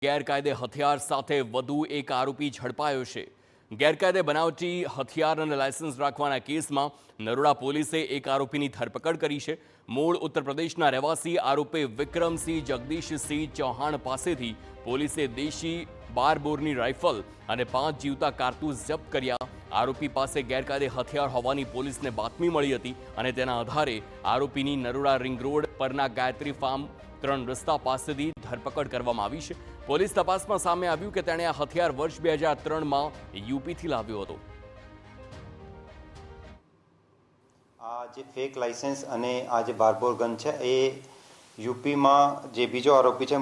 ગેરકાયદે હથિયાર સાથે વધુ એક આરોપી ઝડપાયો છે। ગેરકાયદે બનાવટી હથિયાર અને લાયસન્સ રાખવાના કેસમાં નરોડા પોલીસે એક આરોપીની ધરપકડ કરી છે। મૂળ ઉત્તર પ્રદેશના રહેવાસી આરોપી વિક્રમસિંહ જગદીશસિંહ ચૌહાણ પાસેથી પોલીસે દેશી 12 બોરની રાઇફલ અને 5 જીવતા કારતૂસ જપ્ત કર્યા। આરોપી પાસે ગેરકાયદે હથિયાર હોવાની પોલીસને બાતમી મળી હતી અને તેના આધારે આરોપીની નરોડા રિંગ રોડ પરના ગાયત્રી ફાર્મ 3 રસ્તા પાસેથી ધરપકડ કરવામાં આવી છે। પોલીસ તપાસમાં સામે આવ્યું કે તેણે આ હથિયાર વર્ષ 2003માં યુપીથી લાવ્યો હતો। આ જે ફેક લાયસન્સ અને આ જે બારબોર ગન છે એ યુપીમાં જે બીજો આરોપી છે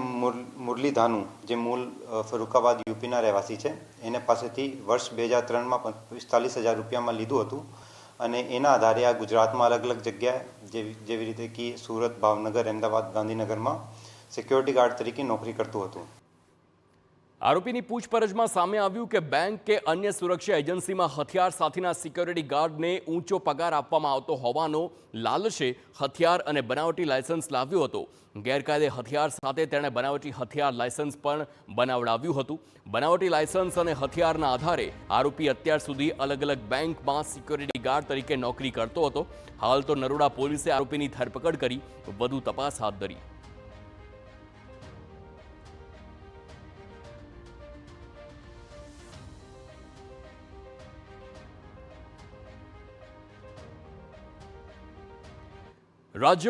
મુરલી ધાનુ, જે મૂળ ફરુખાબાદ યુપીના રહેવાસી છે, એને પાસેથી વર્ષ 2003માં 45,000 રૂપિયામાં લીધું હતું અને એના આધારે આ ગુજરાતમાં અલગ અલગ જગ્યાએ જેવી રીતે કે સુરત, ભાવનગર, અમદાવાદ, ગાંધીનગરમાં સિક્યોરિટી ગાર્ડ તરીકે નોકરી કરતું હતું। આરોપીની પૂછપરછમાં સામે આવ્યું કે બેંક કે અન્ય સુરક્ષા એજન્સીમાં હથિયાર સાથેના સિક્યોરિટી ગાર્ડને ઊંચો પગાર આપવામાં આવતો હોવાનો લાલચે હથિયાર અને બનાવટી લાયસન્સ લાવ્યો હતો। ગેરકાયદે હથિયાર સાથે તેણે બનાવટી હથિયાર લાયસન્સ પણ બનાવડાવ્યું હતું। બનાવટી લાયસન્સ અને હથિયારના આધારે આરોપી અત્યાર સુધી અલગ અલગ બેંકમાં સિક્યોરિટી ગાર્ડ તરીકે નોકરી કરતો હતો। હાલ તો નરોડા પોલીસે આરોપીની ધરપકડ કરી વધુ તપાસ હાથ ધરી। રાજ્ય